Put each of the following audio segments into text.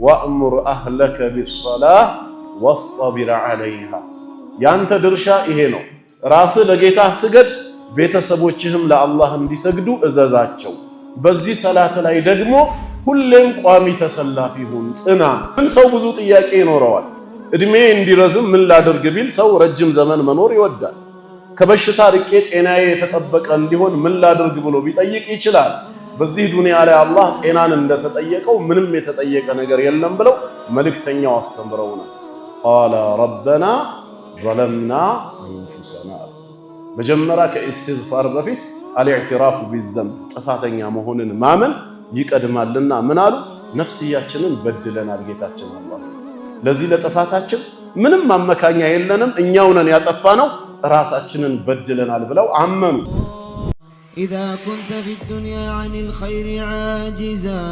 ወእሙር አህለከ ቢሰላህ ወስጠቢር ዐለይሃ። ያንተ ድርሻ ይሄ ነው። ራስህ ለጌታህ ስገድ፣ ቤተሰቦችህም ለአላህ እንዲሰግዱ እዘዛቸው። በዚህ ሰላት ላይ ደግሞ ሁሌም ቋሚ ተሰላፊ ሁን፣ ጽና። ሰው ብዙ ጥያቄ ይኖረዋል። እድሜ እንዲረዝም ምን ላድርግ ቢል ሰው ረጅም ዘመን መኖር ይወዳል። ከበሽታ ርቄ ጤናዬ የተጠበቀ እንዲሆን ምን ላድርግ ብሎ ቢጠይቅ ይችላል። በዚህ ዱንያ ላይ አላህ ጤናን እንደተጠየቀው ምንም የተጠየቀ ነገር የለም ብለው መልእክተኛው አስተምረውናል። ቃለ ረበና ዘለምና አንፉሰና። መጀመሪያ ከኢስቲግፋር በፊት አልኢዕትራፉ ቢዘንብ ጥፋተኛ መሆንን ማመን ይቀድማልና ምን አሉ? ነፍስያችንን በድለናል ጌታችን አላህ። ለዚህ ለጥፋታችን ምንም ማመካኛ የለንም፣ እኛው ነን ያጠፋነው፣ ራሳችንን በድለናል ብለው አመኑ። إذا كنت في الدنيا عن الخير عاجزا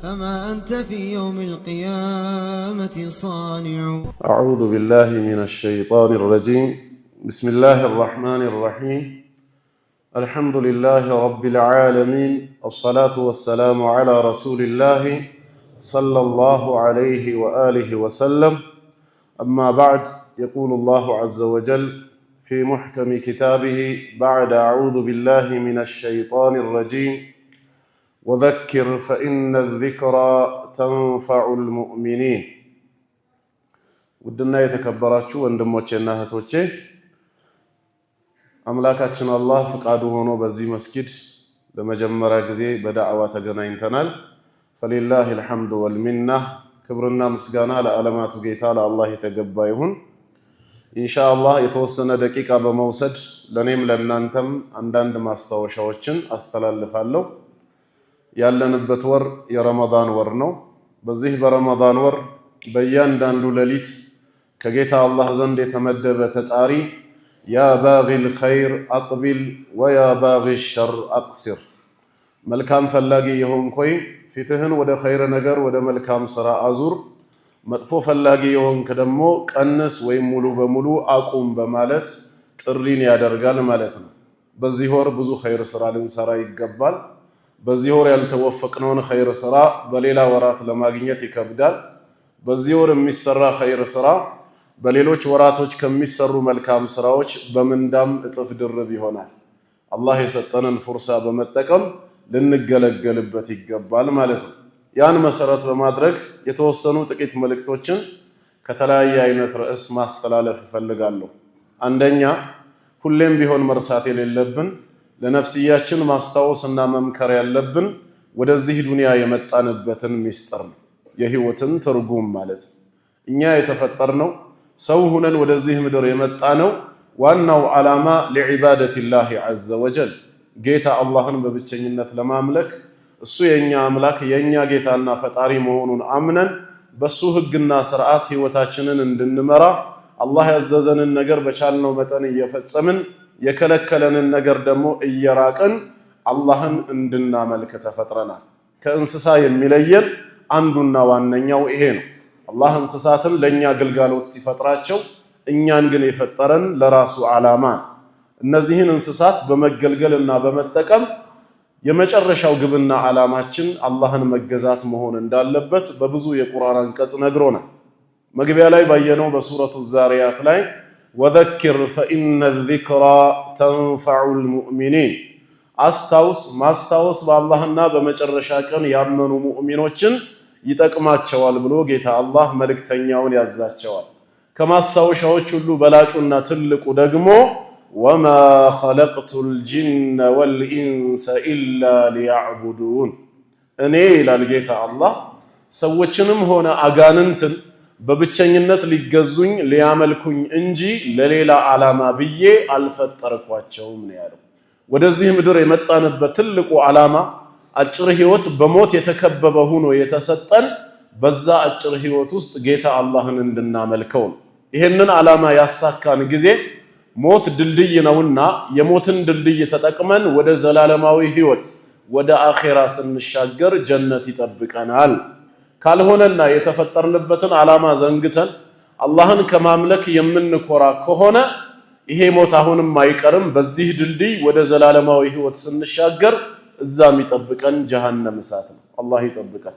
فما أنت في يوم القيامة صانع. أعوذ بالله من الشيطان الرجيم. بسم الله الرحمن الرحيم. الحمد لله رب العالمين. الصلاة والسلام على رسول الله صلى الله عليه وآله وسلم. أما بعد، يقول الله عز وجل في محكم كتابه بعد أعوذ بالله من الشيطان الرجيم وذكر فإن الذكرى تنفع المؤمنين. ودنا يتكبراتشو وندموچنا እህቶቼ አምላካችን አላህ ፍቃዱ ሆኖ በዚህ መስጊድ ለመጀመሪያ ጊዜ በዳዕዋ ተገናኝተናል። فلله الحمد والمنة። ክብርና ምስጋና ለዓለማቱ ጌታ ለአላህ የተገባ ይሁን። ኢንሻአላህ የተወሰነ ደቂቃ በመውሰድ ለኔም ለናንተም አንዳንድ ማስታወሻዎችን አስተላልፋለሁ። ያለንበት ወር የረመዳን ወር ነው። በዚህ በረመዳን ወር በእያንዳንዱ ሌሊት ከጌታ አላህ ዘንድ የተመደበ ተጣሪ ያ ባጊል ኸይር አቅቢል ወያ ባጊል ሸር አቅሲር፣ መልካም ፈላጊ የሆንኮይ ፊትህን ወደ ኸይር ነገር ወደ መልካም ስራ አዙር፣ መጥፎ ፈላጊ የሆንክ ደግሞ ቀንስ ወይም ሙሉ በሙሉ አቁም በማለት ጥሪን ያደርጋል ማለት ነው። በዚህ ወር ብዙ ኸይር ስራ ልንሰራ ይገባል። በዚህ ወር ያልተወፈቅነውን ኸይር ስራ በሌላ ወራት ለማግኘት ይከብዳል። በዚህ ወር የሚሰራ ኸይር ስራ በሌሎች ወራቶች ከሚሰሩ መልካም ስራዎች በምንዳም እጥፍ ድርብ ይሆናል። አላህ የሰጠንን ፍርሳ በመጠቀም ልንገለገልበት ይገባል ማለት ነው። ያን መሰረት በማድረግ የተወሰኑ ጥቂት መልእክቶችን ከተለያየ አይነት ርዕስ ማስተላለፍ እፈልጋለሁ። አንደኛ፣ ሁሌም ቢሆን መርሳት የሌለብን ለነፍስያችን ማስታወስና መምከር ያለብን ወደዚህ ዱንያ የመጣንበትን ሚስጥር ነው፣ የህይወትን ትርጉም ማለት ነው። እኛ የተፈጠርነው ሰው ሁነን ወደዚህ ምድር የመጣነው ዋናው ዓላማ ለዒባደቲላሂ ዐዘ ወጀል ጌታ አላህን በብቸኝነት ለማምለክ እሱ የኛ አምላክ የኛ ጌታና ፈጣሪ መሆኑን አምነን በሱ ህግና ስርዓት ህይወታችንን እንድንመራ አላህ ያዘዘንን ነገር በቻልነው መጠን እየፈጸምን የከለከለንን ነገር ደግሞ እየራቅን አላህን እንድናመልክ ተፈጥረናል። ከእንስሳ የሚለየን አንዱና ዋነኛው ይሄ ነው። አላህ እንስሳትን ለኛ ግልጋሎት ሲፈጥራቸው እኛን ግን የፈጠረን ለራሱ ዓላማ። እነዚህን እንስሳት በመገልገልና በመጠቀም የመጨረሻው ግብና ዓላማችን አላህን መገዛት መሆን እንዳለበት በብዙ የቁርአን አንቀጽ ነግሮናል። መግቢያ ላይ ባየነው በሱረቱ ዛሪያት ላይ ወዘክር ፈኢነ ዚክራ ተንፈዑል ሙእሚኒን፣ አስታውስ፣ ማስታወስ በአላህና በመጨረሻ ቀን ያመኑ ሙእሚኖችን ይጠቅማቸዋል ብሎ ጌታ አላህ መልእክተኛውን ያዛቸዋል። ከማስታወሻዎች ሁሉ በላጩና ትልቁ ደግሞ ወማ ኸለቅቱል ጂነ ወልኢንሰ ኢላ ሊያዕቡዱን፣ እኔ ይላል ጌታ አላህ ሰዎችንም ሆነ አጋንንትን በብቸኝነት ሊገዙኝ ሊያመልኩኝ እንጂ ለሌላ ዓላማ ብዬ አልፈጠርኳቸውም ነው ያለው። ወደዚህ ምድር የመጣንበት ትልቁ ዓላማ አጭር ህይወት በሞት የተከበበ ሆኖ የተሰጠን በዛ አጭር ህይወት ውስጥ ጌታ አላህን እንድናመልከው ነው። ይሄንን ዓላማ ያሳካን ጊዜ ሞት ድልድይ ነውና የሞትን ድልድይ ተጠቅመን ወደ ዘላለማዊ ህይወት ወደ አኺራ ስንሻገር ጀነት ይጠብቀናል። ካልሆነና የተፈጠርንበትን ዓላማ ዘንግተን አላህን ከማምለክ የምንኮራ ከሆነ ይሄ ሞት አሁንም አይቀርም። በዚህ ድልድይ ወደ ዘላለማዊ ህይወት ስንሻገር እዛም ይጠብቀን ጀሃነም እሳት ነው። አላህ ይጠብቀን።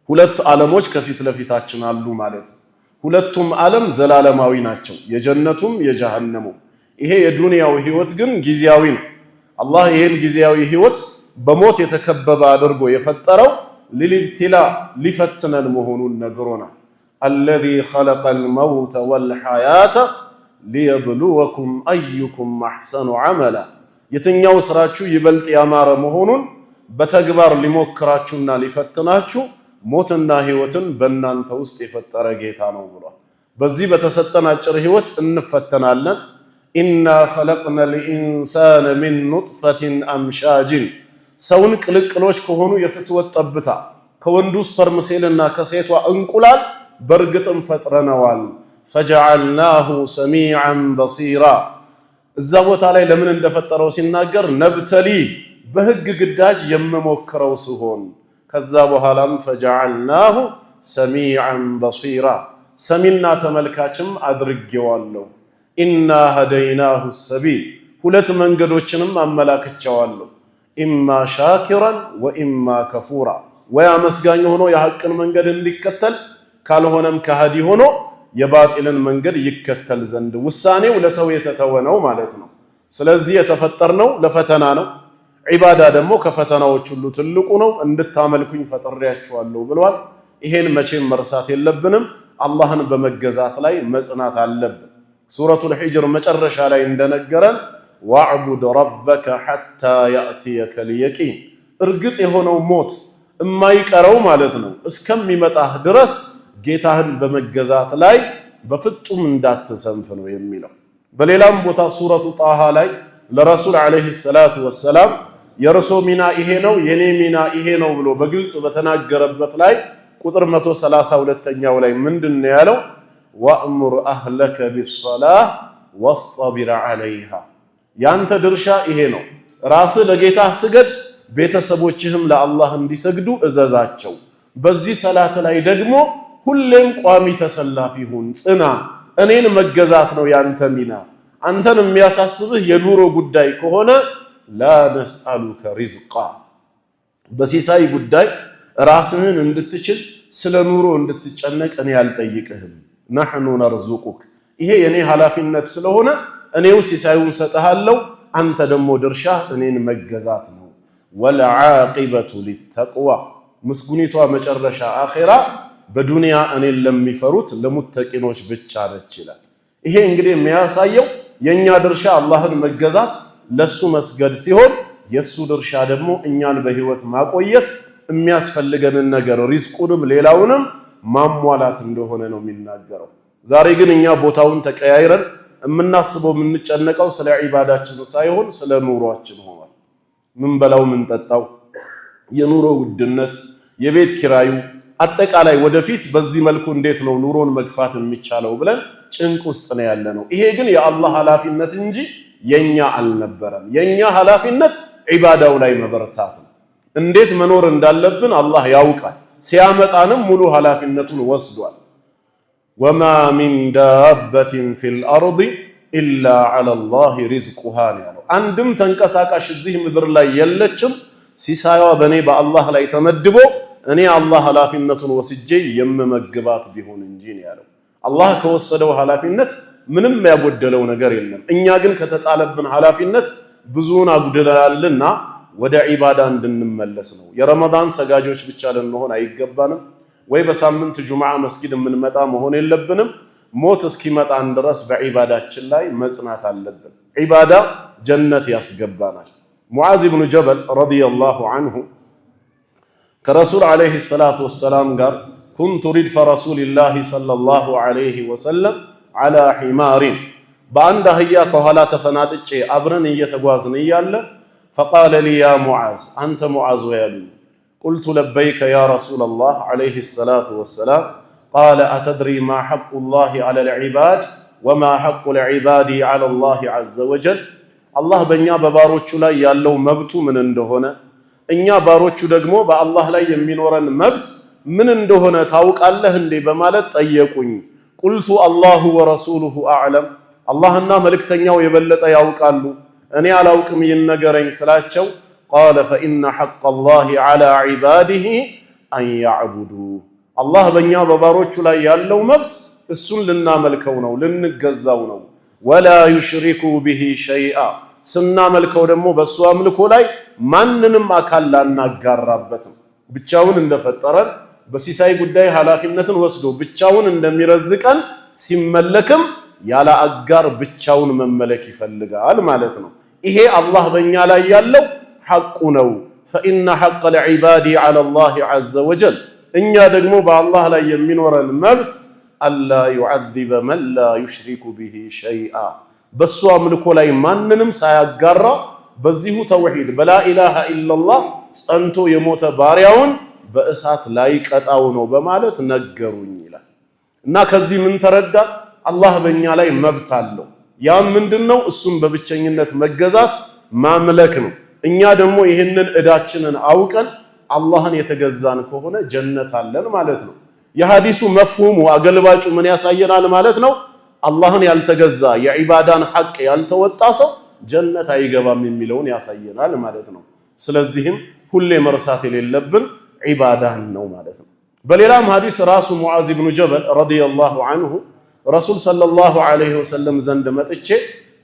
ሁለት ዓለሞች ከፊት ለፊታችን አሉ ማለት ነው። ሁለቱም ዓለም ዘላለማዊ ናቸው፣ የጀነቱም የጀሃነሙም። ይሄ የዱንያው ህይወት ግን ጊዜያዊ ነው። አላህ ይሄን ጊዜያዊ ህይወት በሞት የተከበበ አድርጎ የፈጠረው ሊልብቲላ ሊፈትነን መሆኑን ነግሮናል። አለዚ ኸለቀል መውተ ወልሐያተ ሊየብሉወኩም አዩኩም አሕሰኑ ዐመላ፣ የትኛው ስራችሁ ይበልጥ ያማረ መሆኑን በተግባር ሊሞክራችሁና ሊፈትናችሁ ሞትና ህይወትን በእናንተ ውስጥ የፈጠረ ጌታ ነው ብሏል። በዚህ በተሰጠን አጭር ህይወት እንፈተናለን። ኢና ኸለቅነል ኢንሳነ ሚን ኑጥፈቲን አምሻጅን፣ ሰውን ቅልቅሎች ከሆኑ የፍትወት ጠብታ ከወንዱ ስፐርም ሴልና ከሴቷ እንቁላል በእርግጥም ፈጥረነዋል። ፈጀዐልናሁ ሰሚዐን በሲራ፣ እዛ ቦታ ላይ ለምን እንደፈጠረው ሲናገር ነብተሊ በህግ ግዳጅ የምሞክረው ሲሆን ከዛ በኋላም ፈጀዐልናሁ ሰሚዐን በሲራ ሰሚና ተመልካችም አድርጌዋለሁ። ኢና ሀደይናሁ ሰቢል ሁለት መንገዶችንም አመላክቸዋለሁ። ኢማ ሻኪራን ወኢማ ከፉራ፣ ወይ አመስጋኝ ሆኖ የሐቅን መንገድ እንዲከተል ካልሆነም ከሃዲ ሆኖ የባጢልን መንገድ ይከተል ዘንድ ውሳኔው ለሰው የተተወ ነው ማለት ነው። ስለዚህ የተፈጠርነው ለፈተና ነው። ዒባዳ ደግሞ ከፈተናዎች ሁሉ ትልቁ ነው። እንድታመልኩኝ ፈጥሬያችኋለሁ ብሏል። ይሄን መቼም መርሳት የለብንም። አላህን በመገዛት ላይ መጽናት አለብን። ሱረቱል ሂጅር መጨረሻ ላይ እንደነገረን ወዕቡድ ረበከ ሐታ ያእትየከል የቂን፣ እርግጥ የሆነው ሞት እማይቀረው ማለት ነው እስከሚመጣህ ድረስ ጌታህን በመገዛት ላይ በፍጹም እንዳትሰንፍ ነው የሚለው። በሌላም ቦታ ሱረቱ ጣሃ ላይ ለረሱል ዓለይሂ ሰላቱ ወሰላም የርሶ ሚና ይሄ ነው የኔ ሚና ይሄ ነው ብሎ በግልጽ በተናገረበት ላይ ቁጥር 132ኛው ላይ ምንድነው ያለው? ወአሙር አህለከ ቢሰላህ ወስጠቢር ዐለይሃ፣ ያንተ ድርሻ ይሄ ነው። ራስህ ለጌታህ ስገድ፣ ቤተሰቦችህም ለአላህ እንዲሰግዱ እዘዛቸው። በዚህ ሰላት ላይ ደግሞ ሁሌም ቋሚ ተሰላፊ ሁን፣ ጽና። እኔን መገዛት ነው ያንተ ሚና። አንተን የሚያሳስብህ የኑሮ ጉዳይ ከሆነ ላ ነስአሉከ ሪዝቃ፣ በሲሳይ ጉዳይ ራስህን እንድትችል ስለ ኑሮ እንድትጨነቅ እኔ አልጠይቅህም። ነሕኑ ነርዙቁክ፣ ይሄ የኔ ኃላፊነት ስለሆነ እኔው ሲሳዩን ሰጥሃለሁ፣ አንተ ደግሞ ድርሻህ እኔን መገዛት ነው። ወልዓቂበቱ ሊተቅዋ፣ ምስጉኒቷ መጨረሻ አኼራ በዱንያ እኔን ለሚፈሩት ለሙተቂኖች ብቻ ነች ይላል። ይሄ እንግዲህ የሚያሳየው የኛ ድርሻ አላህን መገዛት ለሱ መስገድ ሲሆን የሱ ድርሻ ደግሞ እኛን በህይወት ማቆየት የሚያስፈልገንን ነገር ሪዝቁንም ሌላውንም ማሟላት እንደሆነ ነው የሚናገረው። ዛሬ ግን እኛ ቦታውን ተቀያይረን የምናስበው የምንጨነቀው ስለ ዒባዳችን ሳይሆን ስለ ኑሯችን ሆኗል። ምን በላው ምን ጠጣው፣ የኑሮ ውድነት፣ የቤት ኪራዩ፣ አጠቃላይ ወደፊት በዚህ መልኩ እንዴት ነው ኑሮን መግፋት የሚቻለው ብለን ጭንቅ ውስጥ ነው ያለነው። ይሄ ግን የአላህ ኃላፊነት እንጂ የኛ አልነበረም። የኛ ኃላፊነት ዒባዳው ላይ መበርታት ነው። እንዴት መኖር እንዳለብን አላህ ያውቃል። ሲያመጣንም ሙሉ ኃላፊነቱን ወስዷል። ወማ ሚን ዳበትን ፊል አርድ ኢላ ዐለላሂ ሪዝቁሃ ያለው፣ አንድም ተንቀሳቃሽ እዚህ ምድር ላይ የለችም ሲሳይዋ በእኔ በአላህ ላይ ተመድቦ እኔ አላህ ኃላፊነቱን ወስጄ የምመግባት ቢሆን እንጂ ነው ያለው። አላህ ከወሰደው ኃላፊነት ምንም ያጎደለው ነገር የለም። እኛ ግን ከተጣለብን ኃላፊነት ብዙውን አጉድለናልና ወደ ዒባዳ እንድንመለስ ነው። የረመዳን ሰጋጆች ብቻ ልንሆን አይገባንም። ወይ በሳምንት ጁምዓ መስጊድ የምንመጣ መሆን የለብንም። ሞት እስኪመጣን ድረስ በዒባዳችን ላይ መጽናት አለብን። ዒባዳ ጀነት ያስገባናል። ሙዓዝ ብኑ ጀበል ረዲየላሁ ዐንሁ ከረሱል ዓለይሂ ሰላቱ ወሰላም ጋር ኩንቱ ሪድፈ ረሱሊላሂ ሰለላሁ ዐለይሂ ወሰለም ዐላ ሒማሪን፣ በአንድ አህያ ከኋላ ተፈናጥጬ አብረን እየተጓዝን እያለ ፈቃለ ሊ ያ ሙዓዝ፣ አንተ ሙዓዝ ወይ አሉኝ። ቁልቱ ለበይከ ያ ረሱለላህ ዐለይሂ ሰላቱ ወሰላም። ቃለ አተድሪ ማ ሐቁላሂ ዐለል ዒባድ ወማ ሐቁል ዒባዲ ዐለላሂ ዐዘ ወጀል፣ አላህ በእኛ በባሮቹ ላይ ያለው መብቱ ምን እንደሆነ እኛ ባሮቹ ደግሞ በአላህ ላይ የሚኖረን መብት ምን እንደሆነ ታውቃለህ እንዴ በማለት ጠየቁኝ። ቁልቱ አላሁ ወረሱሉሁ አዕለም፣ አላህና መልእክተኛው የበለጠ ያውቃሉ፣ እኔ አላውቅም ይነገረኝ ስላቸው፣ ቃለ ፈኢነ ሐቀላሂ ዐላ ዒባዲሂ أن يعبدوا الله بنيا بباروቹ ላይ ያለው መብት እሱን ልናመልከው ነው ልንገዛው ነው ولا يشركوا به شيئا ስናመልከው ደግሞ በሱ አምልኮ ላይ ማንንም አካል ላናጋራበት ብቻውን እንደፈጠረን በሲሳይ ጉዳይ ኃላፊነትን ወስዶ ብቻውን እንደሚረዝቀን ሲመለክም ያለ አጋር ብቻውን መመለክ ይፈልጋል ማለት ነው ይሄ አላህ በእኛ ላይ ያለው ሐቁ ነው فإن حق العباد على الله عز وجل እኛ ደግሞ በአላህ ላይ የሚኖረን መብት ألا يعذب من لا يشرك به شيئا በሱ አምልኮ ላይ ማንንም ሳያጋራ በዚሁ ተውሂድ በላ ኢላሃ ኢላላህ ጸንቶ የሞተ ባሪያውን በእሳት ላይ ቀጣው ነው በማለት ነገሩኝ ይላል እና ከዚህ ምን ተረዳ አላህ በእኛ ላይ መብት አለው ያ ምንድነው እሱም በብቸኝነት መገዛት ማምለክ ነው እኛ ደግሞ ይሄንን እዳችንን አውቀን አላህን የተገዛን ከሆነ ጀነት አለን ማለት ነው የሐዲሱ መፍሁሙ አገልባጩ ምን ያሳየናል ማለት ነው አላህን ያልተገዛ የዒባዳን ሐቅ ያልተወጣ ሰው ጀነት አይገባም የሚለውን ያሳየናል ማለት ነው ስለዚህም ሁሌ መርሳት የሌለብን ዒባዳን ነው ማለት ነው በሌላም ሐዲስ ራሱ ሙዓዝ ኢብኑ ጀበል ረዲየላሁ ዐንሁ ረሱል ሰለላሁ ዐለይሂ ወሰለም ዘንድ መጥቼ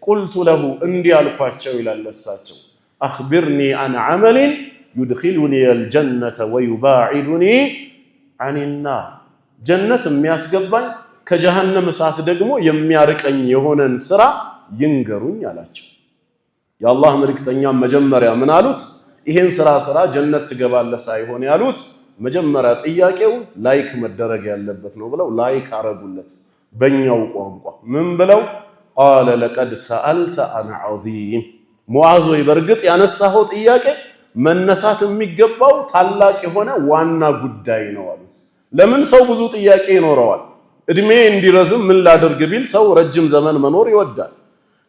ቁልቱ ለሁ እንዲህ አልኳቸው ይላል እሳቸው አኽቢርኒ አን ዐመሊን يدخلني الجنة ويباعدني عن النار ጀነት የሚያስገባኝ ከጀሃነም እሳት ደግሞ የሚያርቀኝ የሆነን ስራ ይንገሩኝ አላቸው የአላህ መልእክተኛ መጀመሪያ ምን አሉት ይሄን ስራ ጀነት ትገባለህ ሳይሆን ያሉት መጀመሪያ ጥያቄው ላይክ መደረግ ያለበት ነው ብለው ላይክ አረጉለት በእኛው ቋንቋ ምን ብለው قال لقد سألت عن عظيم ሙዓዝ ወይ በርግጥ ያነሳው ጥያቄ መነሳት የሚገባው ታላቅ የሆነ ዋና ጉዳይ ነው አሉት ለምን ሰው ብዙ ጥያቄ ይኖረዋል እድሜ እንዲረዝም ምን ላድርግ ቢል ሰው ረጅም ዘመን መኖር ይወዳል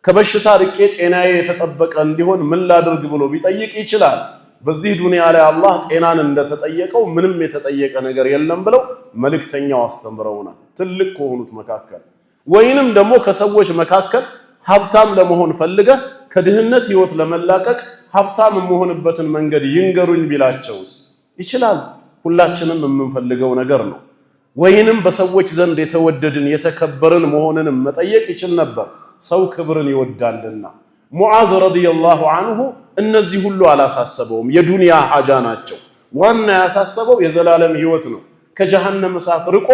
ከበሽታ ርቄ ጤናዬ የተጠበቀ እንዲሆን ምን ላድርግ ብሎ ቢጠይቅ ይችላል በዚህ ዱንያ ላይ አላህ ጤናን እንደተጠየቀው ምንም የተጠየቀ ነገር የለም ብለው መልእክተኛው አስተምረውናል ትልቅ ከሆኑት መካከል ወይንም ደግሞ ከሰዎች መካከል ሀብታም ለመሆን ፈልገህ ከድህነት ህይወት ለመላቀቅ ሀብታም መሆንበትን መንገድ ይንገሩኝ ቢላቸውስ ይችላል ሁላችንም የምንፈልገው ነገር ነው ወይንም በሰዎች ዘንድ የተወደድን የተከበርን መሆንን መጠየቅ ይችል ነበር ሰው ክብርን ይወዳልና ሙዓዝ ረዲየላሁ ዐንሁ እነዚህ ሁሉ አላሳሰበውም የዱንያ ሐጃ ናቸው ዋና ያሳሰበው የዘላለም ህይወት ነው ከጀሃነም እሳት ርቆ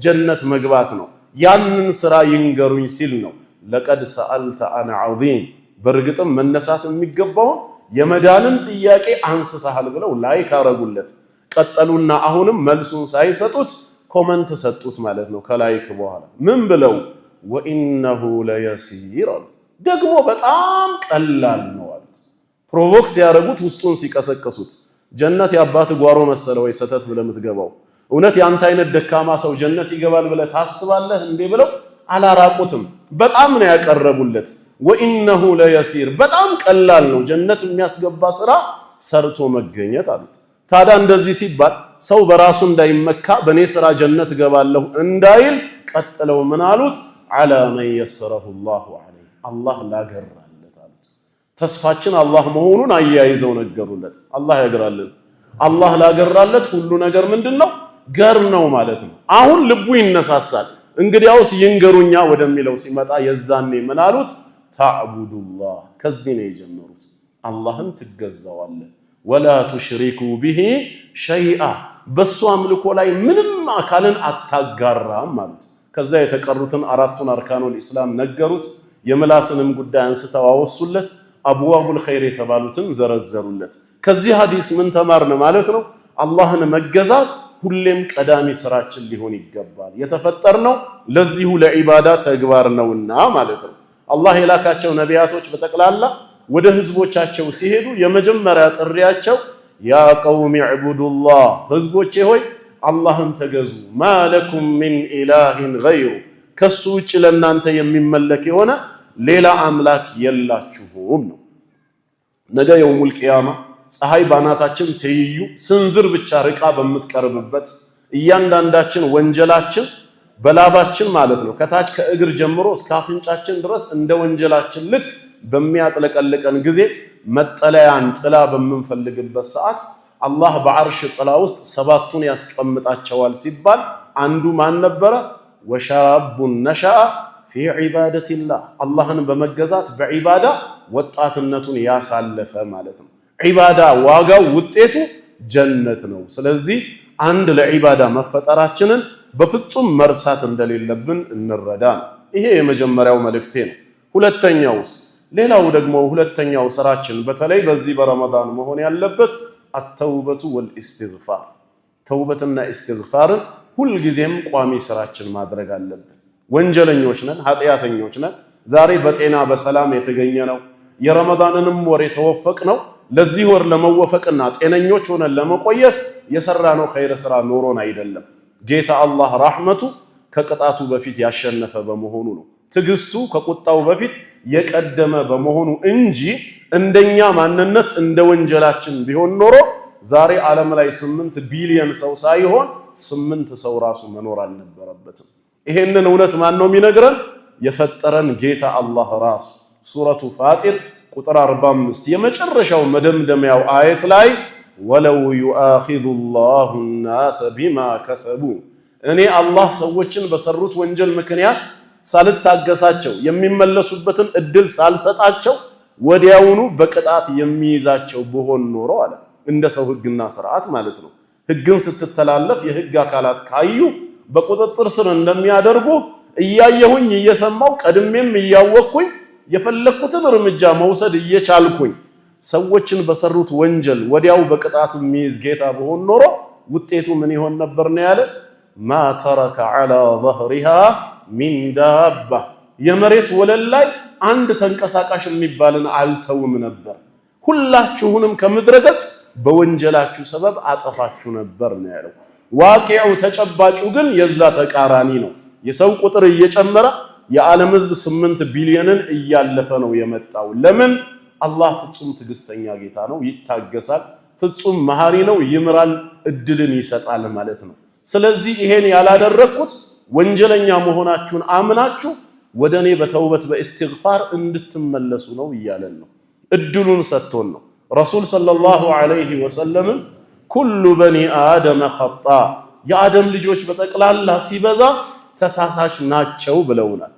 ጀነት መግባት ነው ያንን ስራ ይንገሩኝ ሲል ነው ለቀድ ሰአልተ አን ዐዚም በርግጥም መነሳት የሚገባው የመዳንን ጥያቄ አንስተሃል ብለው ላይክ አረጉለት ቀጠሉና አሁንም መልሱን ሳይሰጡት ኮመንት ሰጡት ማለት ነው ከላይክ በኋላ ምን ብለው ወኢነሁ ለየሲር አሉት ደግሞ በጣም ቀላል ነው አሉት ፕሮቮክስ ያረጉት ውስጡን ሲቀሰቀሱት ጀነት ያባት ጓሮ መሰለ ወይ ሰተት ብለህ የምትገባው እውነት ያንተ አይነት ደካማ ሰው ጀነት ይገባል ብለህ ታስባለህ እንዴ ብለው አላራቁትም በጣም ነው ያቀረቡለት ወኢነሁ ለየሲር በጣም ቀላል ነው ጀነት የሚያስገባ ስራ ሰርቶ መገኘት አሉት ታዲያ እንደዚህ ሲባል ሰው በራሱ እንዳይመካ በኔ ስራ ጀነት ገባለሁ እንዳይል ቀጥለው ምን አሉት አላ መን የሰረሁ الله عليه አላህ ላገራለት አሉት ተስፋችን አላህ መሆኑን አያይዘው ነገሩለት አላህ ያገራልን አላህ ላገራለት ሁሉ ነገር ምንድነው ገር ነው ማለት ነው አሁን ልቡ ይነሳሳል እንግዲያውስ ይንገሩኛ ወደሚለው ሲመጣ የዛኔ ምን አሉት ተዕቡዱላህ ከዚህ ነው የጀመሩት አላህን ትገዛዋለህ ወላ تشركوا به شيئا በሱ አምልኮ ላይ ምንም አካልን አታጋራም ማለት ከዛ የተቀሩትን አራቱን አርካኑል ኢስላም ነገሩት የምላስንም ጉዳይ አንስተው አወሱለት አብዋቡል ኸይር የተባሉትን ዘረዘሩለት ከዚህ ሐዲስ ምን ተማርን ማለት ነው አላህን መገዛት ሁሌም ቀዳሚ ስራችን ሊሆን ይገባል የተፈጠርነው ለዚሁ ለዒባዳ ተግባር ነውና ማለት ነው አላህ የላካቸው ነቢያቶች በተቀላላ ወደ ህዝቦቻቸው ሲሄዱ የመጀመሪያ ጥሪያቸው ያ ቀውም ዕቡዱላህ ህዝቦቼ ሆይ አላህን ተገዙ ማለኩም ሚን ኢላሂን ገይሩ ከሱ ውጭ ለእናንተ የሚመለክ የሆነ ሌላ አምላክ የላችሁም ነው ነገ የውሙል ቂያማ ፀሐይ ባናታችን ትይዩ ስንዝር ብቻ ርቃ በምትቀርብበት እያንዳንዳችን ወንጀላችን በላባችን ማለት ነው ከታች ከእግር ጀምሮ እስከ አፍንጫችን ድረስ እንደ ወንጀላችን ልክ በሚያጥለቀልቀን ጊዜ መጠለያን ጥላ በመንፈልግበት ሰዓት አላህ በአርሽ ጥላ ውስጥ ሰባቱን ያስቀምጣቸዋል ሲባል አንዱ ማን ነበረ? ወሻቡን ነሸአ ፊ ዒባደቲላህ አላህን በመገዛት በዒባዳ ወጣትነቱን ያሳለፈ ማለት ነው። ዒባዳ ዋጋው ውጤቱ ጀነት ነው። ስለዚህ አንድ ለዒባዳ መፈጠራችንን በፍጹም መርሳት እንደሌለብን እንረዳ። ይሄ የመጀመሪያው መልእክቴ ነው። ሁለተኛው ስራችን በተለይ በዚህ በረመዳን መሆን ያለበት አተውበቱ ወልኢስቲግፋር ተውበትና ኢስቲግፋርን ሁልጊዜም ቋሚ ስራችን ማድረግ አለብን። ወንጀለኞች ነን፣ ኃጢአተኞች ነን። ዛሬ በጤና በሰላም የተገኘ ነው የረመዳንንም ወር የተወፈቅ ነው። ለዚህ ወር ለመወፈቅና ጤነኞች ሆነን ለመቆየት የሰራነው ኸይር ስራ ኖሮን አይደለም። ጌታ አላህ ረሕመቱ ከቅጣቱ በፊት ያሸነፈ በመሆኑ ነው። ትግስቱ ከቁጣው በፊት የቀደመ በመሆኑ እንጂ እንደኛ ማንነት እንደ ወንጀላችን ቢሆን ኖሮ ዛሬ ዓለም ላይ 8 ቢሊዮን ሰው ሳይሆን 8 ሰው ራሱ መኖር አልነበረበትም። ይሄንን እውነት ማን ነው የሚነግረን? የፈጠረን ጌታ አላህ ራሱ። ሱረቱ ፋጢር ቁጥር 45 የመጨረሻው መደምደሚያው አየት ላይ ወለው ዩአኺዙ ላሁ ናሰ ቢማ ከሰቡ እኔ አላህ ሰዎችን በሰሩት ወንጀል ምክንያት ሳልታገሳቸው የሚመለሱበትን እድል ሳልሰጣቸው ወዲያውኑ በቅጣት የሚይዛቸው በሆን ኖሮ አለ። እንደ ሰው ህግና ስርዓት ማለት ነው። ህግን ስትተላለፍ የህግ አካላት ካዩ በቁጥጥር ስር እንደሚያደርጉ እያየሁኝ እየሰማው ቀድሜም እያወቅኩኝ የፈለኩትን እርምጃ መውሰድ እየቻልኩኝ ሰዎችን በሰሩት ወንጀል ወዲያው በቅጣት የሚይዝ ጌታ በሆን ኖሮ ውጤቱ ምን ይሆን ነበር ነው ያለ? ማ ተረከ ዐላ ظهرها ሚን ዳባ የመሬት ወለል ላይ አንድ ተንቀሳቃሽ የሚባልን አልተውም ነበር። ሁላችሁንም ከምድረገጽ በወንጀላችሁ ሰበብ አጠፋችሁ ነበር ነው ያለው። ዋቂዑ ተጨባጩ ግን የዛ ተቃራኒ ነው። የሰው ቁጥር እየጨመረ የዓለም ህዝብ 8 ቢሊዮንን እያለፈ ነው የመጣው። ለምን? አላህ ፍጹም ትዕግስተኛ ጌታ ነው፣ ይታገሳል። ፍጹም መሐሪ ነው፣ ይምራል፣ እድልን ይሰጣል ማለት ነው። ስለዚህ ይሄን ያላደረኩት ወንጀለኛ መሆናችሁን አምናችሁ ወደኔ በተውበት በእስትግፋር እንድትመለሱ ነው እያለን ነው። እድሉን ሰጥቶን ነው። ረሱል ሰለላሁ ዐለይሂ ወሰለም ኩሉ በኒ አደም ኸጣ የአደም ልጆች በጠቅላላ ሲበዛ ተሳሳች ናቸው ብለውናል።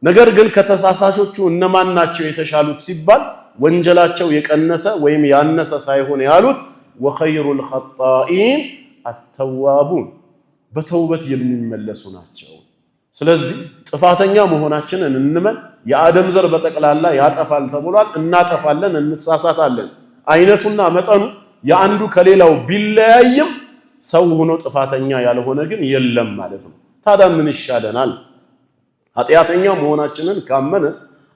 ነገር ግን ከተሳሳቾቹ እነማን ናቸው የተሻሉት ሲባል ወንጀላቸው የቀነሰ ወይም ያነሰ ሳይሆን ያሉት ወኸይሩል ኸጣኢን አተዋቡን በተውበት የሚመለሱ ናቸው። ስለዚህ ጥፋተኛ መሆናችንን እንመን። የአደም ዘር በጠቅላላ ያጠፋል ተብሏል። እናጠፋለን፣ እንሳሳታለን። አይነቱና መጠኑ የአንዱ ከሌላው ቢለያይም ሰው ሆኖ ጥፋተኛ ያልሆነ ግን የለም ማለት ነው። ታዲያ ምን ይሻለናል? ኃጢአተኛ መሆናችንን ካመነ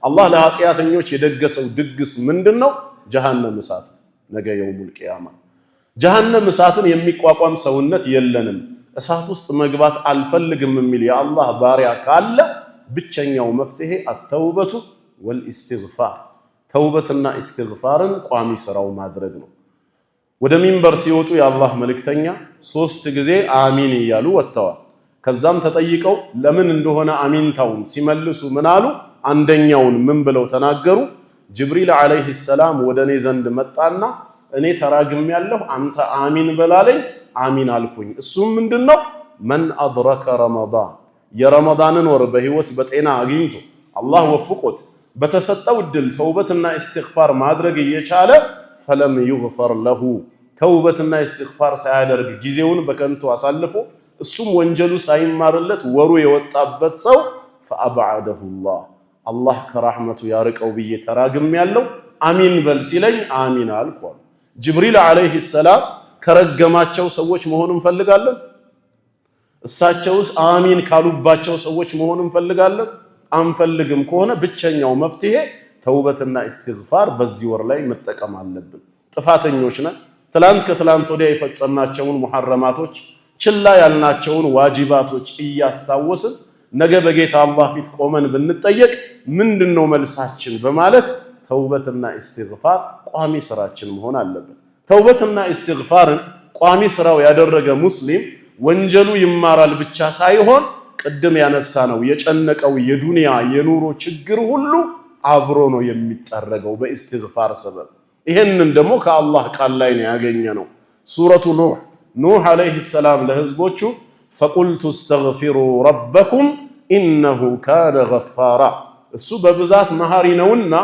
አላህ ለኃጢአተኞች የደገሰው ድግስ ምንድነው? ጀሃነም እሳት። ነገ የውሙል ቂያማ ጀሃነም እሳትን የሚቋቋም ሰውነት የለንም። እሳት ውስጥ መግባት አልፈልግም የሚል የአላህ ባሪያ ካለ ብቸኛው መፍትሄ አተውበቱ ወልኢስቲግፋር ተውበትና ኢስቲግፋርን ቋሚ ስራው ማድረግ ነው። ወደ ሚንበር ሲወጡ የአላህ መልእክተኛ 3 ጊዜ አሚን እያሉ ወጥተዋል። ከዛም ተጠይቀው ለምን እንደሆነ አሚንታውን ሲመልሱ ምን አሉ? አንደኛውን ምን ብለው ተናገሩ? ጅብሪል አለይሂ ሰላም ወደኔ ዘንድ መጣና እኔ ተራግሜያለሁ አንተ አሚን በላለኝ፣ አሚን አልኩኝ። እሱም ምንድነው? መን አድረከ ረመዳን የረመዳንን ወር በህይወት በጤና አግኝቶ አላህ ወፍቆት በተሰጠው እድል ተውበትና ኢስቲግፋር ማድረግ እየቻለ ፈለም ይግፈር ለሁ ተውበትና ኢስቲግፋር ሳያደርግ ጊዜውን በከንቱ አሳልፎ እሱም ወንጀሉ ሳይማርለት ወሩ የወጣበት ሰው ፈአብዐደሁ አላህ ከራህመቱ ያርቀው ብዬ ተራግሜያለሁ አሚን በል ሲለኝ አሚን አልኩ። ጅብሪል አለይሂ ሰላም ከረገማቸው ሰዎች መሆን እንፈልጋለን? እሳቸውስ አሚን ካሉባቸው ሰዎች መሆን እንፈልጋለን? አንፈልግም። ከሆነ ብቸኛው መፍትሄ ተውበትና ኢስቲግፋር በዚህ ወር ላይ መጠቀም አለብን። ጥፋተኞች ነን። ትላንት ከትላንት ወዲያ የፈጸምናቸውን ሙሐረማቶች ችላ ያልናቸውን ዋጅባቶች እያስታወስን ነገ በጌታ አላህ ፊት ቆመን ብንጠየቅ ምንድነው መልሳችን በማለት ተውበትና ኢስቲግፋር ቋሚ ስራችን መሆን አለበት። ተውበትና ኢስቲግፋርን ቋሚ ስራው ያደረገ ሙስሊም ወንጀሉ ይማራል ብቻ ሳይሆን ቅድም ያነሳነው የጨነቀው የዱንያ የኑሮ ችግር ሁሉ አብሮ ነው የሚጠረገው በኢስቲግፋር ሰበብ። ይሄንን ደግሞ ከአላህ ቃል ላይ ነው ያገኘነው። ሱረቱ ኑህ አለይሂ ሰላም ለህዝቦቹ ፈቁልቱ እስተግፊሩ ረበኩም ኢነሁ ካነ ገፋራ እሱ በብዛት መሐሪ ነውና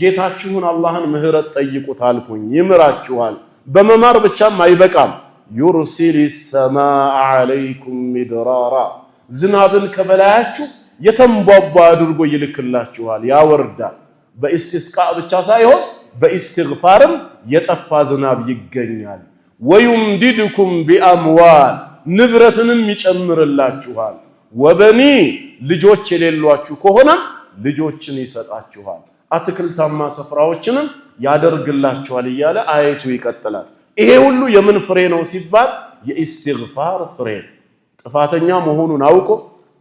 ጌታችሁን አላህን ምህረት ጠይቁት አልኩኝ ይምራችኋል በመማር ብቻም አይበቃም ዩርሲሊ ሰማአ ዐለይኩም ሚድራራ ዝናብን ከበላያችሁ የተንቧቧ አድርጎ ይልክላችኋል ያወርዳል በኢስቲስቃ ብቻ ሳይሆን በኢስቲግፋርም የጠፋ ዝናብ ይገኛል ወዩምዲድኩም ቢአምዋል ንብረትንም ይጨምርላችኋል ወበኒ ልጆች የሌሏችሁ ከሆነ ልጆችን ይሰጣችኋል አትክልታማ ስፍራዎችንም ያደርግላችኋል እያለ አየቱ ይቀጥላል ይሄ ሁሉ የምን ፍሬ ነው ሲባል የኢስቲግፋር ፍሬ ጥፋተኛ መሆኑን አውቆ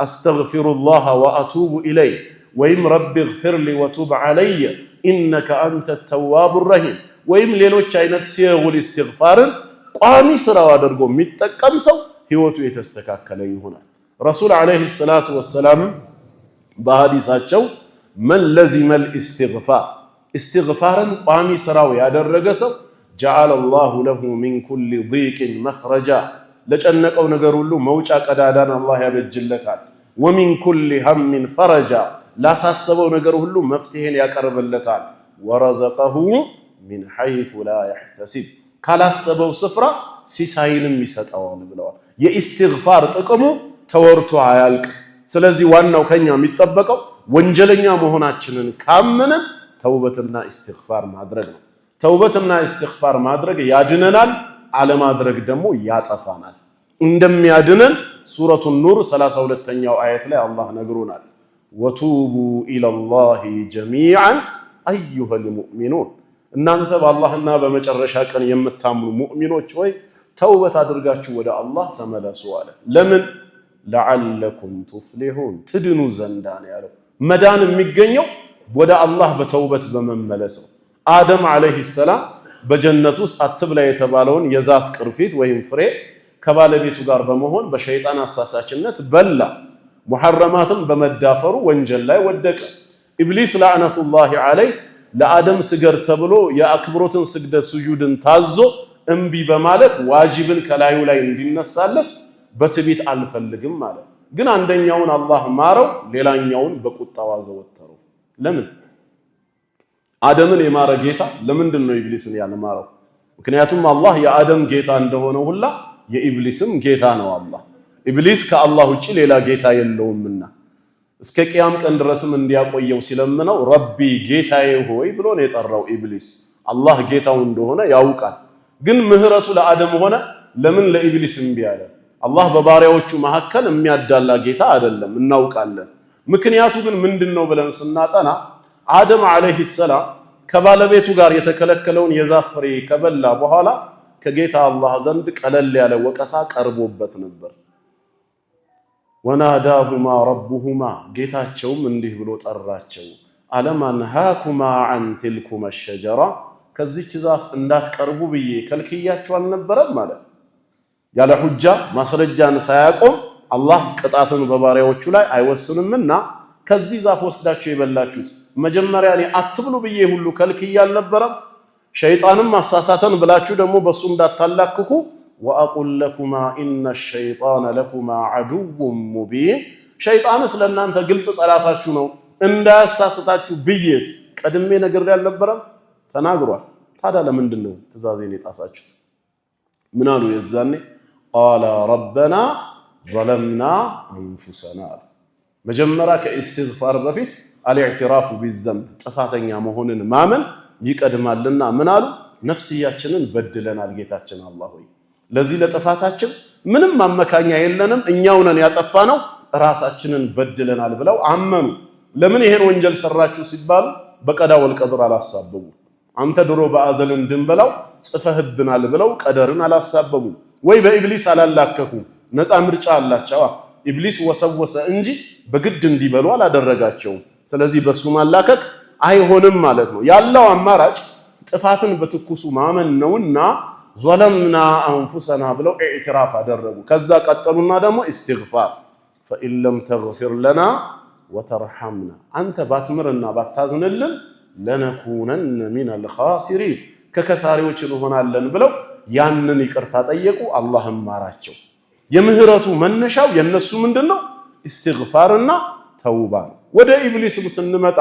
አስተግፊሩላህ ወአቱቡ ኢለይ ወይም ረቢ እግፊር ሊ ወቱብ ዐለየ ኢነከ አንተ ተዋቡ ረሂም ወይም ሌሎች አይነት ሲጉል ኢስቲግፋርን ቋሚ ስራው አድርጎ የሚጠቀም ሰው ህይወቱ የተስተካከለ ይሆናል ረሱል ዐለይሂ ሰላቱ ወሰላም በሐዲሳቸው መን ለዚመል ኢስቲግፋር ኢስቲግፋርን ቋሚ ስራው ያደረገ ሰው ጀዐለ አላሁ ለሁ ሚን ኩሊ ዲቅን መኽረጃ ለጨነቀው ነገር ሁሉ መውጫ ቀዳዳን አላህ ያበጅለታል ወሚን ኩሊ ሀምን ፈረጃ ላሳሰበው ነገር ሁሉ መፍትሄን ያቀርብለታል ወረዘቀሁ ሚን ሐይሱ ላ የሕተሲብ ካላሰበው ስፍራ ሲሳይንም ይሰጠዋል ብለዋል የኢስቲግፋር ጥቅሙ ተወርቶ አያልቅ ስለዚህ ዋናው ከኛ የሚጠበቀው ወንጀለኛ መሆናችንን ካመንን ተውበትና ኢስቲግፋር ማድረግ ነው ተውበትና ኢስቲግፋር ማድረግ ያድነናል አለማድረግ ደግሞ ያጠፋናል እንደሚያድነን ሱረቱ ኑር 32ኛው አየት ላይ አላህ ነግሮናል ወቱቡ ኢለላሂ ጀሚዓን አዩሀል ሙእሚኑን እናንተ በአላህና በመጨረሻ ቀን የምታምኑ ሙእሚኖች ሆይ ተውበት አድርጋችሁ ወደ አላህ ተመለሱ አለ ለምን ለዓለኩም ቱፍሊሁን ትድኑ ዘንዳ ነው ያለው መዳን የሚገኘው ወደ አላህ በተውበት በመመለስ አደም አለይሂ ሰላም በጀነት ውስጥ አትብላ የተባለውን የዛፍ ቅርፊት ወይም ፍሬ ከባለቤቱ ጋር በመሆን በሸይጣን አሳሳችነት በላ ሙሐረማትን በመዳፈሩ ወንጀል ላይ ወደቀ ኢብሊስ ለዓነቱላሂ ዐለይህ ለአደም ስገድ ተብሎ የአክብሮትን ስግደት ስጁድን ታዞ እምቢ በማለት ዋጅብን ከላዩ ላይ እንዲነሳለት በትዕቢት አልፈልግም ማለት ግን አንደኛውን አላህ ማረው ሌላኛውን በቁጣው አዘወተረው ለምን አደምን የማረ ጌታ ለምንድን ነው ኢብሊስን ያልማረው ምክንያቱም አላህ የአደም ጌታ እንደሆነ ሁላ የኢብሊስም ጌታ ነው አላህ ኢብሊስ ከአላህ ውጪ ሌላ ጌታ የለውምና እስከ ቂያም ቀን ድረስም እንዲያቆየው ሲለምነው ረቢ ጌታዬ ሆይ ብሎ ነው የጠራው ኢብሊስ አላህ ጌታው እንደሆነ ያውቃል ግን ምህረቱ ለአደም ሆነ ለምን ለኢብሊስ እምቢ አለ አላህ በባሪያዎቹ መካከል የሚያዳላ ጌታ አይደለም እናውቃለን ምክንያቱ ግን ምንድነው ብለን ስናጠና አደም አለይሂ ሰላም ከባለቤቱ ጋር የተከለከለውን የዛፍ ፍሬ ከበላ በኋላ ከጌታ አላህ ዘንድ ቀለል ያለ ወቀሳ ቀርቦበት ነበር ወናዳሁማ ረቡሁማ ጌታቸውም እንዲህ ብሎ ጠራቸው አለም አንሃኩማ አን ትልኩማ الشجራ ከዚች ዛፍ እንዳትቀርቡ ብዬ ከልክያችሁ አልነበረም ማለት ያለ ሁጃ ማስረጃን ሳያቆም አላህ ቅጣትን በባሪያዎቹ ላይ አይወስንምና ከዚህ ዛፍ ወስዳችሁ የበላችሁት መጀመሪያ ላይ አትብሉ ብዬ ሁሉ ከልክያ አልነበረም ሸይጣንም አሳሳተን ብላችሁ ደግሞ በሱ እንዳታላክኩ ወአቁል ለኩማ ኢነ الشيطان لكما عدو مبين ሸይጣንስ ለእናንተ ግልጽ ጠላታችሁ ነው እንዳያሳስታችሁ ብዬስ ቀድሜ ነገር ያልነበረም ተናግሯል ታዲያ ለምንድን ነው ትእዛዜን የጣሳችሁት ምን አሉ የዛኔ ቃለ ረበና ظلمنا انفسنا መጀመሪያ ከኢስቲግፋር በፊት አልኢዕትራፍ ቢዘንብ ጥፋተኛ መሆንን ማመን ይቀድማልና ምን አሉ ነፍስያችንን በድለናል ጌታችን አላህ ሆይ ለዚህ ለጥፋታችን ምንም ማመካኛ የለንም እኛው ነን ያጠፋነው ራሳችንን በድለናል ብለው አመኑ ለምን ይሄን ወንጀል ሰራችሁ ሲባል በቀዳ ወልቀድር አላሳበቡ አንተ ድሮ በአዘል እንድንበላው ጽፈህብናል ብለው ቀደርን አላሳበቡ ወይ በኢብሊስ አላላከኩ ነፃ ምርጫ አላቸው ኢብሊስ ወሰወሰ እንጂ በግድ እንዲበሉ አላደረጋቸው ስለዚህ በሱ ማላከክ አይሆንም ማለት ነው ያለው አማራጭ ጥፋትን በትኩሱ ማመን ነውና ظلمنا انفسنا ብለው ኢዕትራፍ አደረጉ ከዛ ቀጠሉና ደግሞ ኢስቲግፋር فإن لم تغفر لنا وترحمنا አንተ ባትምርና ባታዝንልን لنكونن من الخاسرين ከከሳሪዎች እንሆናለን ብለው ያንን ይቅርታ ጠየቁ አላህም ማራቸው የምህረቱ መነሻው የነሱ ምንድነው ኢስቲግፋርና ተውባ ወደ ኢብሊስም ስንመጣ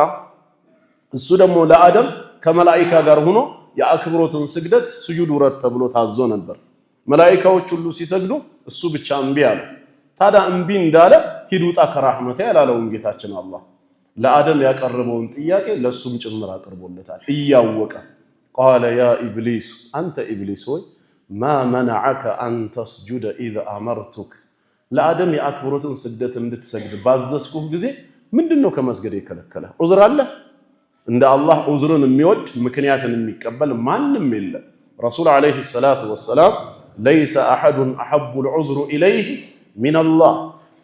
እሱ ደግሞ ለአደም ከመላእክታ ጋር ሆኖ የአክብሮትን ስግደት ስጁድ ወረድ ተብሎ ታዞ ነበር መላእክቶች ሁሉ ሲሰግዱ እሱ ብቻ እምቢ አለ ታዲያ እምቢ እንዳለ ሂዱጣ ከራህመቴ ያላለውን ጌታችን አላህ ለአደም ያቀርበውን ጥያቄ ለሱም ጭምር አቅርቦለታል እያወቀ قال يا ابليس انت ابليس ሆይ ما منعك ان تسجد اذا امرتك ለአደም የአክብሮትን ስግደት እንድትሰግድ ባዘዝኩህ ጊዜ ምንድነው ከመስገድ የከለከለ ዑዝር አለ እንደ አላህ ዑዝርን የሚወድ ምክንያትን የሚቀበል ማንንም የለም ረሱል አለይሂ ሰላቱ ወሰለም ليس احد احب العذر اليه من الله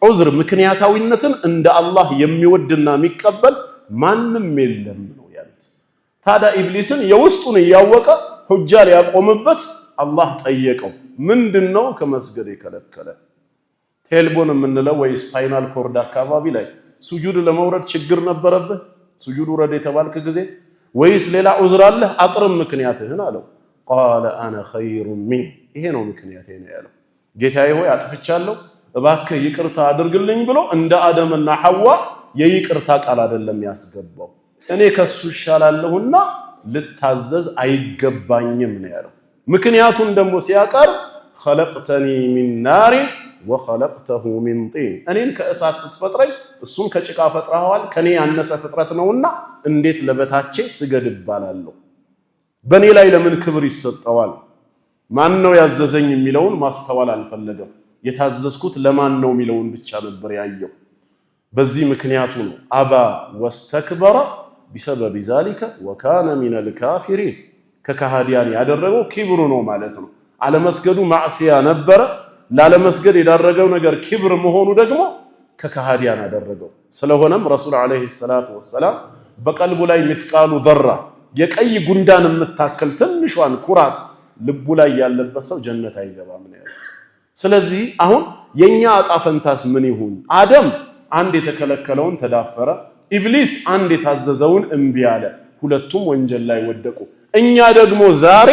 ዑዝር ምክንያታዊነትን እንደ አላህ የሚወድና የሚቀበል ማንንም የለም ነው ያሉት ታዲያ ኢብሊስን የውስጡን ያወቀ ሁጃ ሊያቆምበት አላህ ጠየቀው ምንድነው ከመስገድ የከለከለ ቴልቦን የምንለው ወይ ስፓይናል ኮርድ አካባቢ ላይ ሱጁድ ለመውረድ ችግር ነበረብህ ሱጁድ ወረደ የተባልክ ጊዜ ወይስ ሌላ ዑዝር አለ አቅርብ ምክንያትህን አለው قال انا خير من ይሄ ነው ምክንያቴ ነው ያለው ጌታዬ ሆይ አጥፍቻለሁ እባክህ ይቅርታ አድርግልኝ ብሎ እንደ አደምና ሐዋ የይቅርታ ቃል አይደለም ያስገባው እኔ ከሱ ይሻላለሁና ልታዘዝ አይገባኝም ነው ያለው ምክንያቱን ደግሞ ሲያቀርብ خلقتني من نار وخلقته من طين እኔን ከእሳት ስትፈጥረኝ እሱን ከጭቃ ፈጥረዋል ከኔ ያነሰ ፍጥረት ነውና እንዴት ለበታቼ ስገድ ይባላለሁ በኔ ላይ ለምን ክብር ይሰጠዋል ማን ነው ያዘዘኝ የሚለውን ማስተዋል አልፈለገም የታዘዝኩት ለማን ነው የሚለውን ብቻ ነበር ያየው በዚህ ምክንያቱ ነው አባ ወስተክበረ بسبب ذلك وكان من الكافرين ከካሃዲያን ያደረገው ክብሩ ነው ማለት ነው على መስገዱ ማዕሲያ ነበር ላለ መስገድ የዳረገው ነገር ክብር መሆኑ ደግሞ ከካሃዲያን ያደረገው ስለሆነም ረሱል አለይሂ ሰላቱ ወሰለም በቀልቡ ላይ ምፍቃሉ ذره የቀይ ጉንዳን የምታከል ትንሿን ኩራት ልቡ ላይ ያለበት ሰው ጀነት አይገባም ነው ያለው ስለዚህ አሁን የኛ አጣፈንታስ ምን ይሁን አደም አንድ የተከለከለውን ተዳፈረ ኢብሊስ አንድ የታዘዘውን እምቢ አለ ሁለቱም ወንጀል ላይ ወደቁ እኛ ደግሞ ዛሬ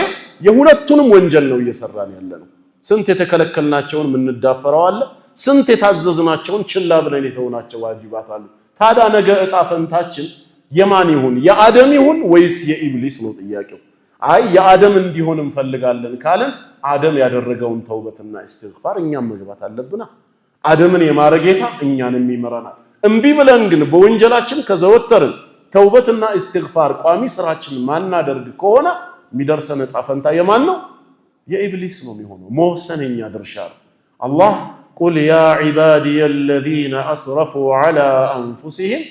የሁለቱንም ወንጀል ነው እየሰራን ያለነው ስንት የተከለከልናቸውን ምንዳፈረው አለ ስንት የታዘዝናቸውን ችላ ብለን የተውናቸው ዋጅባት አሉ ታዲያ ነገ እጣፈንታችን የማን ይሁን የአደም ይሁን ወይስ የኢብሊስ ነው ጥያቄው አይ የአደም እንዲሆን እንፈልጋለን ካለን አደም ያደረገውን ተውበትና ኢስቲግፋር እኛም መግባት አለብና አደምን የማረጌታ እኛንም ይመራናል እምቢ ብለን ግን በወንጀላችን ከዘወተርን ተውበትና ኢስቲግፋር ቋሚ ስራችን ማናደርግ ከሆነ ሚደርሰን ጣፈንታ የማን ነው የኢብሊስ ነው የሚሆነው መወሰንኛ ድርሻ አላህ قل يا عبادي الذين اسرفوا على انفسهم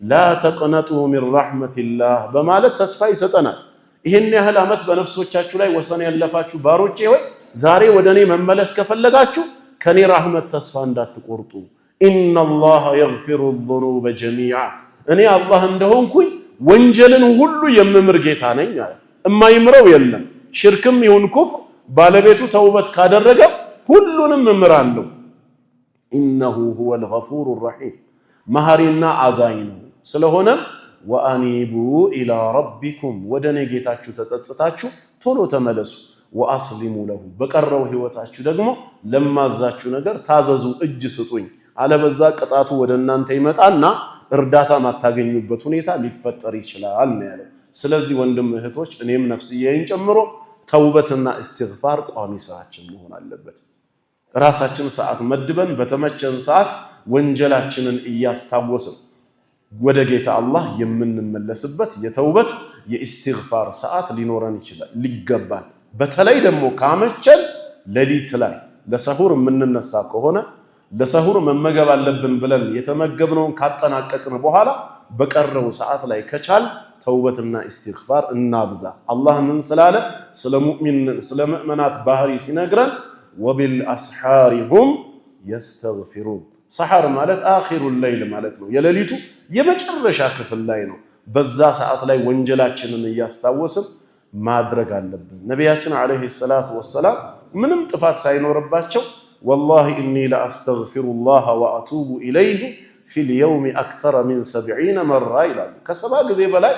لا تقنطوا من رحمه الله በማለት ተስፋ ይሰጠናል ይሄን ያህል አመት በነፍሶቻችሁ ላይ ወሰን ያለፋችሁ ባሮቼ ሆይ ዛሬ ወደኔ መመለስ ከፈለጋችሁ ከኔ ረህመት ተስፋ እንዳትቆርጡ ان الله يغفر الذنوب جميعا እኔ አላህ እንደሆንኩኝ ወንጀልን ሁሉ የምምር ጌታ ነኝ አለ እማይምረው የለም ሽርክም ይሁን ኩፍር ባለቤቱ ተውበት ካደረገ ሁሉንም እምራለሁ انه هو الغفور الرحيم መሐሪና አዛኝ ነው ስለሆነ وانيبوا الى ربكم ወደኔ ጌታችሁ ተጸጽታችሁ ቶሎ ተመለሱ واصلموا له በቀረው ህይወታችሁ ደግሞ ለማዛችሁ ነገር ታዘዙ እጅ ስጡኝ አለበዛ ቅጣቱ ወደናንተ ይመጣና እርዳታ ማታገኙበት ሁኔታ ሊፈጠር ይችላል ነው ያለው ስለዚህ ወንድም እህቶች እኔም ነፍስዬን ጨምሮ ተውበትና ኢስቲግፋር ቋሚ ስራችን መሆን አለበት ራሳችን ሰዓት መድበን በተመቸን ሰዓት ወንጀላችንን እያስታወስን ወደ ጌታ አላህ የምንመለስበት የተውበት የኢስቲግፋር ሰዓት ሊኖረን ይችላል ሊገባል በተለይ ደግሞ ካመቸን ሌሊት ላይ ለሰሁር የምንነሳ ከሆነ ለሰሁር መመገብ አለብን ብለን የተመገብነውን ካጠናቀቅን በኋላ በቀረው ሰዓት ላይ ከቻል ተውበትና ኢስቲግፋር እናብዛ አላህ ምን ስላለ ስለ ሙእሚናት ባህሪ ሲነግረን وبالاسحار هم يستغفرون ሰሐር ማለት አኺሩል ለይል ማለት ነው የሌሊቱ የመጨረሻ ክፍል ላይ ነው በዛ ሰዓት ላይ ወንጀላችንን እያስታወስን ማድረግ አለብን ነብያችን አለይሂ ሰላቱ ወሰለም ምንም ጥፋት ሳይኖርባቸው والله اني لا استغفر الله واتوب اليه في اليوم اكثر من 70 مره ይላሉ ከሰባ ጊዜ በላይ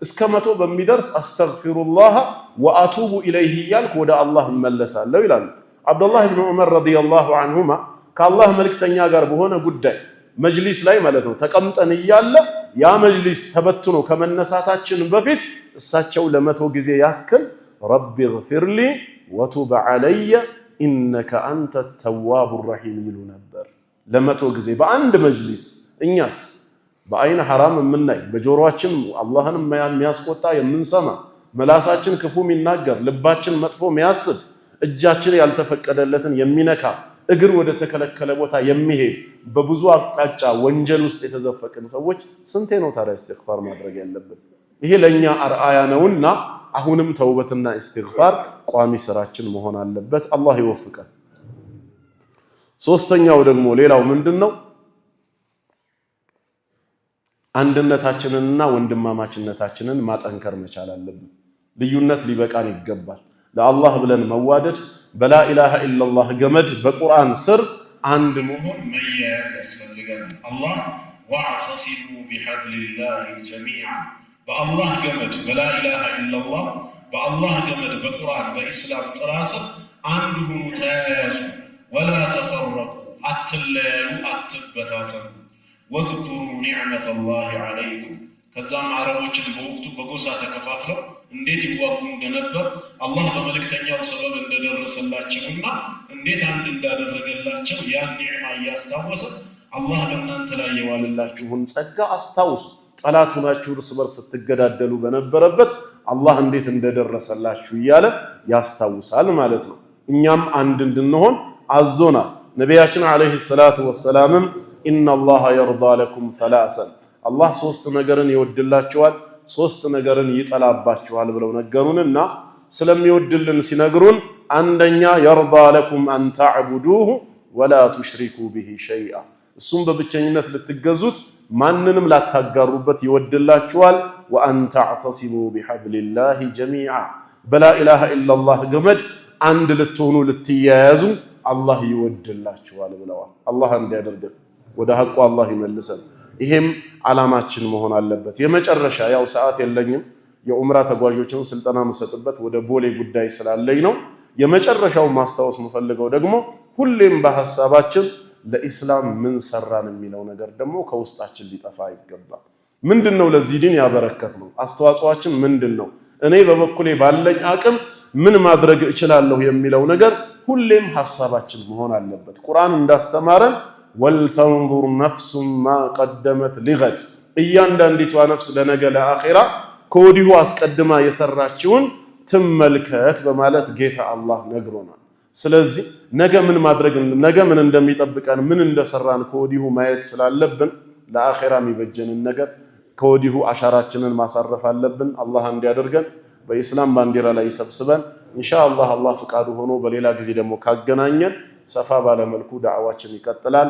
እስከ 100 በሚደርስ አስተግፊሩላህ ወአቱቡ ኢለይሂ ያልኩ ወደ አላህ እመለሳለሁ ይላል አብዱላህ ኢብኑ ዑመር ረዲየላሁ ዐንሁማ ከአላህ መልእክተኛ ጋር በሆነ ጉዳይ መጅሊስ ላይ ማለት ነው ተቀምጠን እያለ ያ መጅሊስ ተበትኖ ከመነሳታችን በፊት እሳቸው ለ100 ጊዜ ያክል ረቢ ግፊርሊ ወቱብ ዐለየ ኢነከ አንተ ተዋቡ ረሒም ይሉ ነበር ለ100 ጊዜ በአንድ መጅሊስ እኛስ በአይን ሐራም የምናይ በጆሮአችን አላህን የሚያስቆጣ የምንሰማ መላሳችን ክፉ የሚናገር ልባችን መጥፎ የሚያስብ እጃችን ያልተፈቀደለትን የሚነካ እግር ወደ ተከለከለ ቦታ የሚሄድ በብዙ አቅጣጫ ወንጀል ውስጥ የተዘፈቅን ሰዎች ስንቴ ነው ታዲያ ኢስቲግፋር ማድረግ ያለብን? ይሄ ለኛ አርአያ ነውና አሁንም ተውበትና ኢስቲግፋር ቋሚ ስራችን መሆን አለበት። አላህ ይወፍቀን። ሶስተኛው ደግሞ ሌላው ምንድነው? አንድነታችንንና ወንድማማችነታችንን ማጠንከር መቻል አለብን። ልዩነት ሊበቃን ይገባል። ለአላህ ብለን መዋደድ በላ ኢላሃ ኢላላህ ገመድ በቁርአን ስር አንድ መሆን መያያዝ ያስፈልገናል። አላህ ወዕተሲሙ ቢሐብሊላሂ ጀሚዓን በአላህ ገመድ በላ ኢላሃ ኢላላህ በአላህ ገመድ በቁርአን በኢስላም ጥላ ስር አንድ ሁኑ ተያያዙ። ወላ ተፈረቁ አትለያዩ አትበታተኑ። ወዝኩሩ ኒዕመተላሂ ዐለይኩም ከዛም አረቦችን በወቅቱ በጎሳ ተከፋፍለው እንዴት ይዋጉ እንደነበር አላህ በመልእክተኛው ሰበብ እንደደረሰላቸውና እንዴት አንድ እንዳደረገላቸው ያን ኒዕማ እያስታወሰ አላህ በእናንተ ላይ የዋለላችሁን ጸጋ አስታውሱ። ጠላት ሆናችሁ እርስ በርስ ስትገዳደሉ በነበረበት አላህ እንዴት እንደደረሰላችሁ እያለ ያስታውሳል ማለት ነው። እኛም አንድ እንድንሆን አዞናል። ነቢያችን አለይሂ ሰላቱ ወሰላምም ኢነላሃ የርዳ ለኩም ሰላሰን አላህ 3 ነገርን ይወድላችኋል 3 ነገርን ይጠላባችኋል ብለው ነገሩንና ስለሚወድልን ሲነግሩን አንደኛ የርዳ ለኩም አን ተዕቡዱሁ ወላ ቱሽሪኩ ቢሂ ሸይአ እሱም በብቸኝነት ልትገዙት ማንንም ላታጋሩበት ይወድላችኋል። ወአን ተዕተሲሙ ቢሐብሊላሂ ጀሚዓ በላ ኢላሃ ኢላላህ ገመድ አንድ ልትሆኑ ልትያያዙ አላህ ይወድላችኋል ብለዋል። አላህ እንዲያደርገን ወደ ሐቁ አላህ ይመልሰን። ይሄም ዓላማችን መሆን አለበት። የመጨረሻ ያው ሰዓት የለኝም የኡምራ ተጓዦችን ስልጠና መሰጥበት ወደ ቦሌ ጉዳይ ስላለኝ ነው። የመጨረሻው ማስታወስ የምፈልገው ደግሞ ሁሌም በሐሳባችን ለኢስላም ምን ሰራን የሚለው ነገር ደግሞ ከውስጣችን ሊጠፋ ይገባል። ምንድነው ለዚህ ዲን ያበረከትነው? አስተዋጽኦአችን ምንድነው? እኔ በበኩሌ ባለኝ አቅም ምን ማድረግ እችላለሁ የሚለው ነገር ሁሌም ሐሳባችን መሆን አለበት። ቁርአን እንዳስተማረን ወልተንዙር ነፍሱን ማ ቀደመት ሊገድ እያንዳንዲቷ ነፍስ ለነገ ለአኺራ ከወዲሁ አስቀድማ የሰራችውን ትመልከት በማለት ጌታ አላህ ነግሮናል። ስለዚህ ነገ ምን ማድረግ ነገ ምን እንደሚጠብቀን ምን እንደሰራን ከወዲሁ ማየት ስላለብን ለአኺራ የሚበጀንን ነገር ከወዲሁ አሻራችንን ማሳረፍ አለብን። አላህ እንዲያደርገን በኢስላም ባንዲራ ላይ ይሰብስበን። ኢንሻአላህ አላህ ፍቃዱ ሆኖ በሌላ ጊዜ ደግሞ ካገናኘን ሰፋ ባለ መልኩ ዳዕዋችን ይቀጥላል።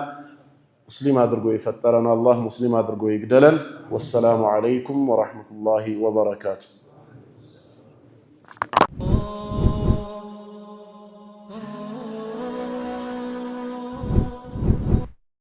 ሙስሊም አድርጎ የፈጠረን አላህ ሙስሊም አድርጎ ይግደለን። ወሰላሙ ዐለይኩም ወራህመቱላሂ ወበረካቱ።